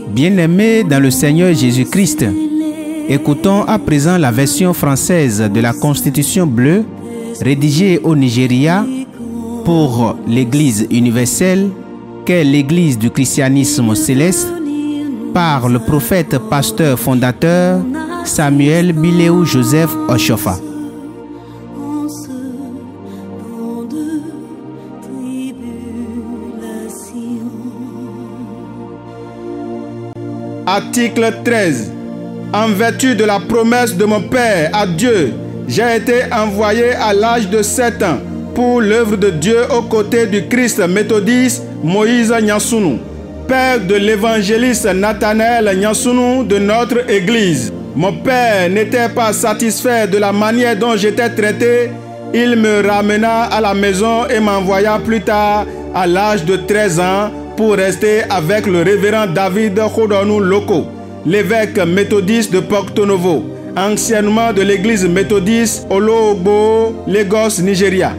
Bien-aimés dans le Seigneur Jésus-Christ, écoutons à présent la version française de la Constitution bleue rédigée au Nigeria pour l'Église universelle, qu'est l'Église du christianisme céleste, par le prophète pasteur fondateur Samuel Biléou Joseph Oshofa. Article 13. En vertu de la promesse de mon Père à Dieu, j'ai été envoyé à l'âge de 7 ans pour l'œuvre de Dieu aux côtés du Christ méthodiste Moïse Nyansounou, père de l'évangéliste Nathanaël Nyansounou de notre Église. Mon père n'était pas satisfait de la manière dont j'étais traité. Il me ramena à la maison et m'envoya plus tard, à l'âge de 13 ans, pour rester avec le révérend David Khodonou Loko, l'évêque méthodiste de Porto Novo, anciennement de l'église méthodiste Ologbo, Lagos, Nigeria.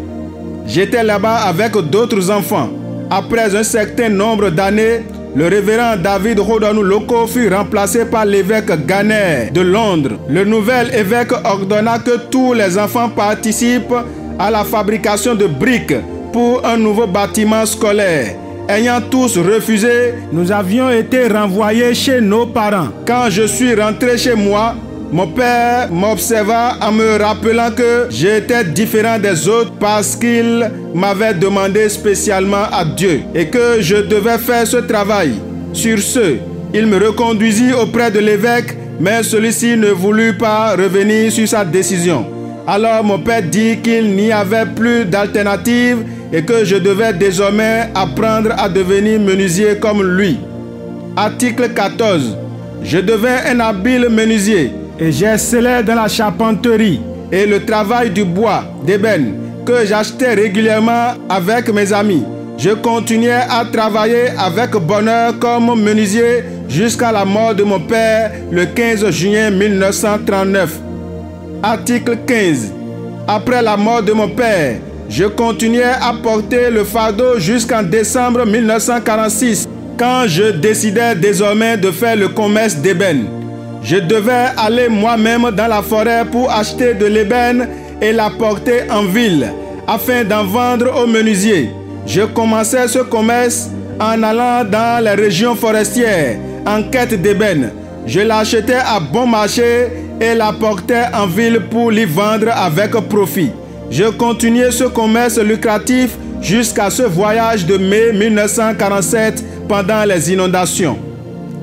J'étais là-bas avec d'autres enfants. Après un certain nombre d'années, le révérend David Khodonou Loko fut remplacé par l'évêque Ganer de Londres. Le nouvel évêque ordonna que tous les enfants participent à la fabrication de briques pour un nouveau bâtiment scolaire. Ayant tous refusé, nous avions été renvoyés chez nos parents. Quand je suis rentré chez moi, mon père m'observa en me rappelant que j'étais différent des autres parce qu'il m'avait demandé spécialement à Dieu et que je devais faire ce travail. Sur ce, il me reconduisit auprès de l'évêque, mais celui-ci ne voulut pas revenir sur sa décision. Alors mon père dit qu'il n'y avait plus d'alternative et que je devais désormais apprendre à devenir menuisier comme lui. Article 14. Je devins un habile menuisier et j'excellais dans la charpenterie et le travail du bois d'ébène que j'achetais régulièrement avec mes amis. Je continuais à travailler avec bonheur comme menuisier jusqu'à la mort de mon père le 15 juillet 1939. Article 15. Après la mort de mon père, je continuais à porter le fardeau jusqu'en décembre 1946, quand je décidais désormais de faire le commerce d'ébène. Je devais aller moi-même dans la forêt pour acheter de l'ébène et la porter en ville, afin d'en vendre aux menuisiers. Je commençais ce commerce en allant dans les régions forestières, en quête d'ébène. Je l'achetais à bon marché et la portais en ville pour l'y vendre avec profit. Je continuais ce commerce lucratif jusqu'à ce voyage de mai 1947 pendant les inondations.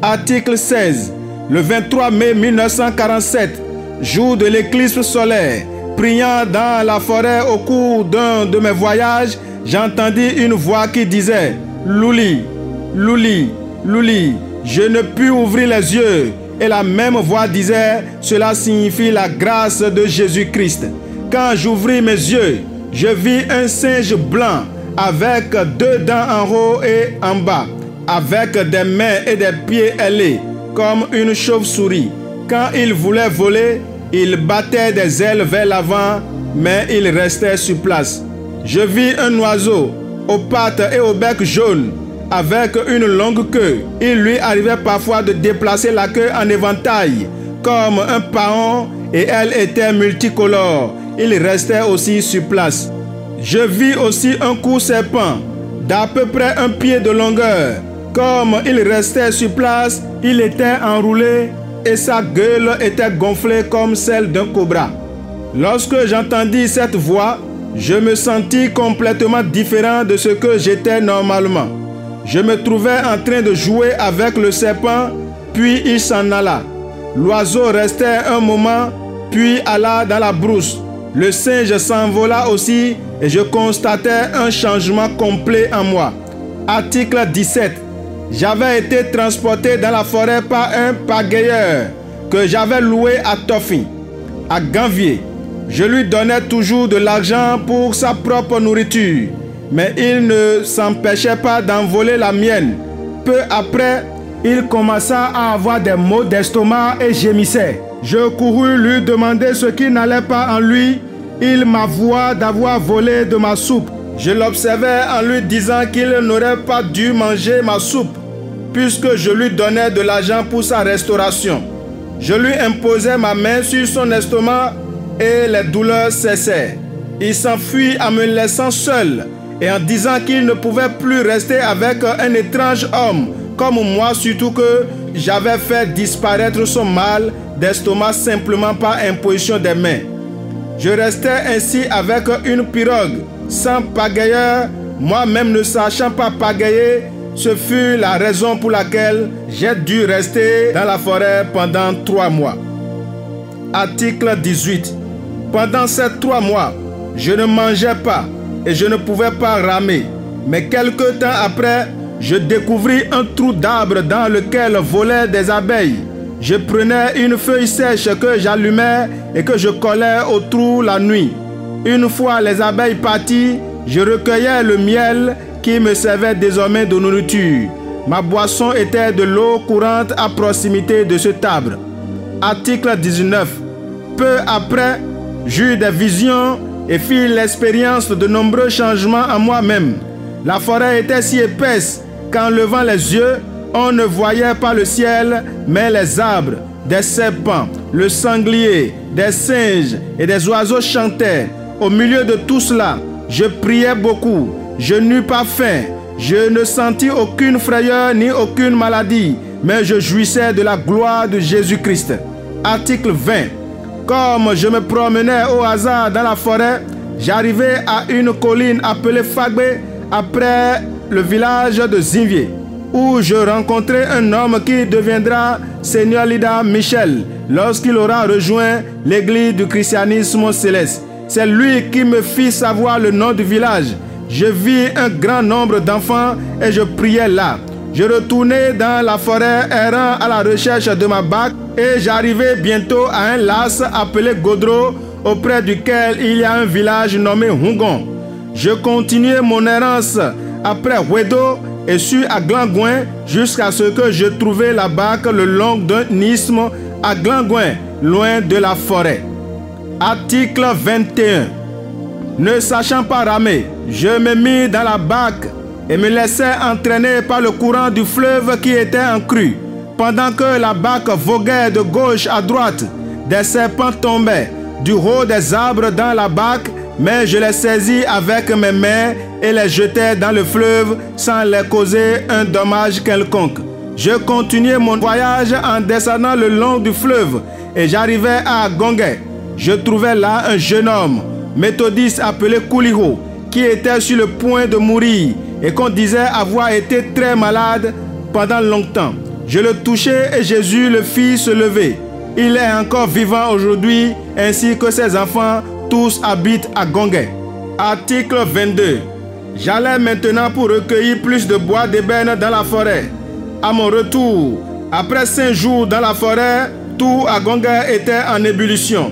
Article 16. Le 23 mai 1947, jour de l'éclipse solaire, priant dans la forêt au cours d'un de mes voyages, j'entendis une voix qui disait « Louli, Louli, Louli ». Je ne pus ouvrir les yeux et la même voix disait « Cela signifie la grâce de Jésus-Christ ». Quand j'ouvris mes yeux, je vis un singe blanc avec 2 dents en haut et en bas, avec des mains et des pieds ailés, comme une chauve-souris. Quand il voulait voler, il battait des ailes vers l'avant, mais il restait sur place. Je vis un oiseau aux pattes et au bec jaune, avec une longue queue. Il lui arrivait parfois de déplacer la queue en éventail, comme un paon, et elle était multicolore. Il restait aussi sur place. Je vis aussi un court serpent d'à peu près 1 pied de longueur. Comme il restait sur place, il était enroulé et sa gueule était gonflée comme celle d'un cobra. Lorsque j'entendis cette voix, je me sentis complètement différent de ce que j'étais normalement. Je me trouvais en train de jouer avec le serpent, puis il s'en alla. L'oiseau restait un moment, puis alla dans la brousse. Le singe s'envola aussi et je constatais un changement complet en moi. Article 17. J'avais été transporté dans la forêt par un pagayeur que j'avais loué à Tofi, à Ganvier. Je lui donnais toujours de l'argent pour sa propre nourriture, mais il ne s'empêchait pas d'en voler la mienne. Peu après, il commença à avoir des maux d'estomac et gémissait. Je courus lui demander ce qui n'allait pas en lui. Il m'avoua d'avoir volé de ma soupe. Je l'observais en lui disant qu'il n'aurait pas dû manger ma soupe, puisque je lui donnais de l'argent pour sa restauration. Je lui imposais ma main sur son estomac et les douleurs cessèrent. Il s'enfuit en me laissant seul et en disant qu'il ne pouvait plus rester avec un étrange homme comme moi, surtout que j'avais fait disparaître son mal d'estomac simplement par imposition des mains. Je restais ainsi avec une pirogue, sans pagayeur, moi-même ne sachant pas pagayer. Ce fut la raison pour laquelle j'ai dû rester dans la forêt pendant 3 mois. Article 18. Pendant ces 3 mois, je ne mangeais pas et je ne pouvais pas ramer. Mais quelque temps après, je découvris un trou d'arbre dans lequel volaient des abeilles. Je prenais une feuille sèche que j'allumais et que je collais au trou la nuit. Une fois les abeilles parties, je recueillais le miel qui me servait désormais de nourriture. Ma boisson était de l'eau courante à proximité de cet arbre. Article 19. Peu après, j'eus des visions et fis l'expérience de nombreux changements en moi-même. La forêt était si épaisse qu'en levant les yeux, on ne voyait pas le ciel, mais les arbres, des serpents, le sanglier, des singes et des oiseaux chantaient. Au milieu de tout cela, je priais beaucoup. Je n'eus pas faim, je ne sentis aucune frayeur ni aucune maladie, mais je jouissais de la gloire de Jésus-Christ. Article 20. Comme je me promenais au hasard dans la forêt, j'arrivai à une colline appelée Fagbé, après le village de Zinvier, où je rencontrai un homme qui deviendra Seigneur Lida Michel lorsqu'il aura rejoint l'église du christianisme céleste. C'est lui qui me fit savoir le nom du village. Je vis un grand nombre d'enfants et je priais là. Je retournai dans la forêt errant à la recherche de ma barque et j'arrivai bientôt à un las appelé Godro, auprès duquel il y a un village nommé Hungon. Je continuai mon errance après Wedo et suis à Glangouin jusqu'à ce que je trouvai la barque le long d'un isthme à Glangouin, loin de la forêt. Article 21. Ne sachant pas ramer, je me mis dans la barque et me laissai entraîner par le courant du fleuve qui était en crue. Pendant que la barque voguait de gauche à droite, des serpents tombaient du haut des arbres dans la barque, mais je les saisis avec mes mains et les jetai dans le fleuve sans les causer un dommage quelconque. Je continuai mon voyage en descendant le long du fleuve et j'arrivai à Gongué. Je trouvai là un jeune homme, méthodiste appelé Kouliho, qui était sur le point de mourir et qu'on disait avoir été très malade pendant longtemps. Je le touchai et Jésus le fit se lever. Il est encore vivant aujourd'hui, ainsi que ses enfants, tous habitent à Gongué. Article 22. J'allais maintenant pour recueillir plus de bois d'ébène dans la forêt. À mon retour, après 5 jours dans la forêt, tout à Gongué était en ébullition.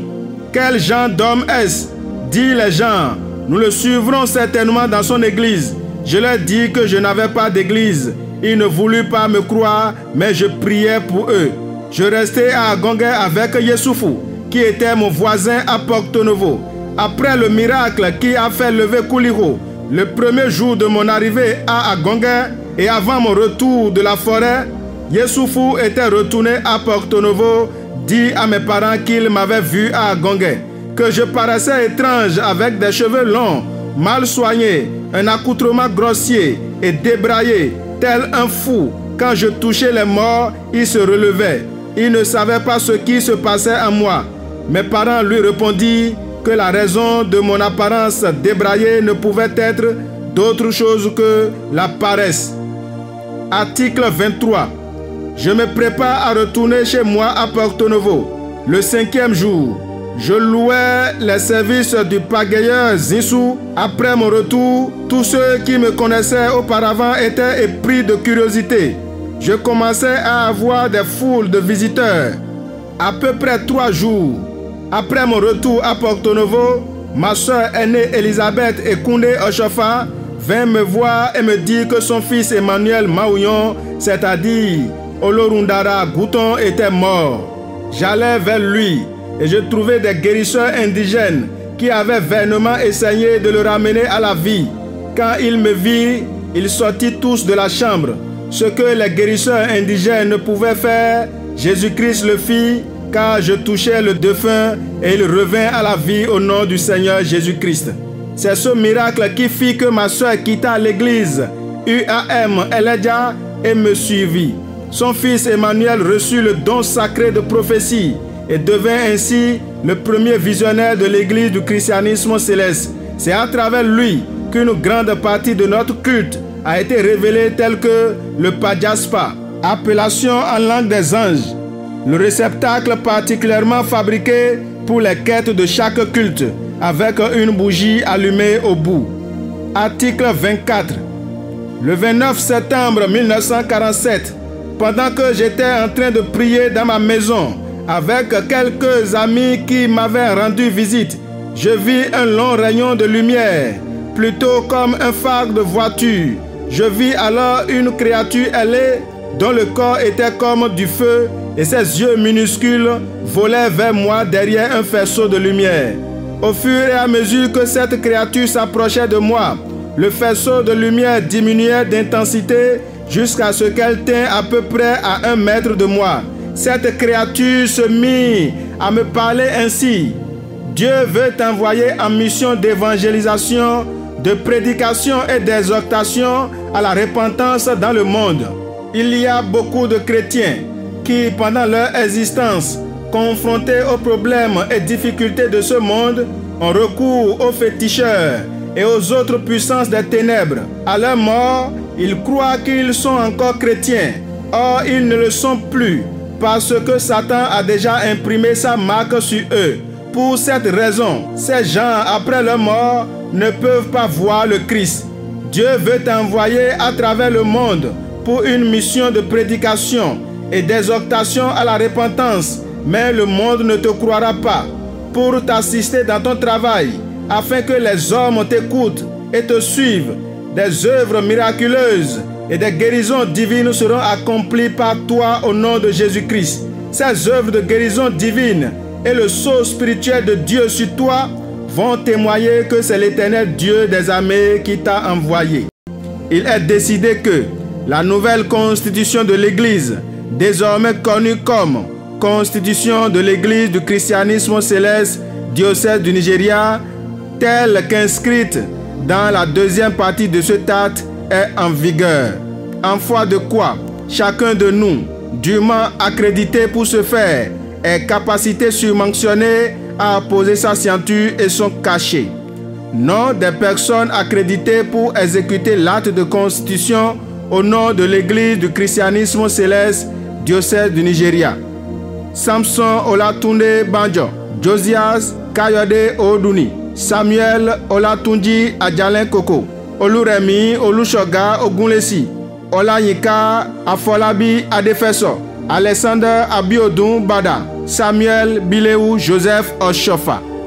Quel genre d'homme est-ce? Dit les gens. Nous le suivrons certainement dans son église. Je leur dis que je n'avais pas d'église. Ils ne voulurent pas me croire, mais je priais pour eux. Je restai à Gongué avec Yessoufou, qui était mon voisin à Porto Novo. Après le miracle qui a fait lever Kouliho, le premier jour de mon arrivée à Gongué et avant mon retour de la forêt, Yessoufou était retourné à Porto Novo, dit à mes parents qu'il m'avait vu à Gongué, que je paraissais étrange avec des cheveux longs, mal soignés, un accoutrement grossier et débraillé, tel un fou. Quand je touchais les morts, il se relevait. Il ne savait pas ce qui se passait en moi. Mes parents lui répondirent que la raison de mon apparence débraillée ne pouvait être d'autre chose que la paresse. Article 23. Je me prépare à retourner chez moi à Porto Novo. Le 5e jour, je louais les services du pagayeur Zinsou. Après mon retour, tous ceux qui me connaissaient auparavant étaient épris de curiosité. Je commençais à avoir des foules de visiteurs. À peu près 3 jours après mon retour à Porto Novo, ma soeur aînée Elisabeth Ekoundé Ochofa vint me voir et me dire que son fils Emmanuel Maouillon, c'est-à-dire Olorundara Gouton, était mort. J'allais vers lui et je trouvais des guérisseurs indigènes qui avaient vainement essayé de le ramener à la vie. Quand il me vit, ils sortirent tous de la chambre. Ce que les guérisseurs indigènes ne pouvaient faire, Jésus-Christ le fit, car je touchais le défunt et il revint à la vie au nom du Seigneur Jésus-Christ. C'est ce miracle qui fit que ma soeur quitta l'église UAM Elijah et me suivit. Son fils Emmanuel reçut le don sacré de prophétie et devint ainsi le premier visionnaire de l'église du christianisme céleste. C'est à travers lui qu'une grande partie de notre culte a été révélée, telle que le Pajaspa, appellation en langue des anges, le réceptacle particulièrement fabriqué pour les quêtes de chaque culte, avec une bougie allumée au bout. Article 24. Le 29 septembre 1947, pendant que j'étais en train de prier dans ma maison avec quelques amis qui m'avaient rendu visite, je vis un long rayon de lumière, plutôt comme un phare de voiture. Je vis alors une créature ailée dont le corps était comme du feu et ses yeux minuscules volaient vers moi derrière un faisceau de lumière. Au fur et à mesure que cette créature s'approchait de moi, le faisceau de lumière diminuait d'intensité jusqu'à ce qu'elle tint à peu près à 1 mètre de moi. Cette créature se mit à me parler ainsi. Dieu veut t'envoyer en mission d'évangélisation, de prédication et d'exhortation à la repentance dans le monde. Il y a beaucoup de chrétiens qui, pendant leur existence, confrontés aux problèmes et difficultés de ce monde, ont recours aux féticheurs et aux autres puissances des ténèbres. À leur mort, ils croient qu'ils sont encore chrétiens. Or, ils ne le sont plus, parce que Satan a déjà imprimé sa marque sur eux. Pour cette raison, ces gens, après leur mort, ne peuvent pas voir le Christ. Dieu veut t'envoyer à travers le monde pour une mission de prédication et d'exhortation à la repentance, mais le monde ne te croira pas. Pour t'assister dans ton travail, afin que les hommes t'écoutent et te suivent, des œuvres miraculeuses et des guérisons divines seront accomplies par toi au nom de Jésus-Christ. Ces œuvres de guérison divine et le sceau spirituel de Dieu sur toi vont témoigner que c'est l'Éternel Dieu des armées qui t'a envoyé. Il est décidé que la nouvelle constitution de l'Église, désormais connue comme Constitution de l'Église du christianisme céleste, diocèse du Nigeria, telle qu'inscrite dans la deuxième partie de cet acte, est en vigueur. En foi de quoi chacun de nous, dûment accrédité pour ce faire, est capacité surmentionnée à poser sa ceinture et son cachet. Nom des personnes accréditées pour exécuter l'acte de constitution au nom de l'Église du christianisme céleste, diocèse du Nigeria. Samson Olatunde Banjo, Josias Kayode Oduni, Samuel Olatunji Adjalen Koko, Oluremi Olushoga Ogunlesi, Olayinka Afolabi Adefeso, Alexander Abiodun Bada, Samuel Bileu Joseph Oshofa.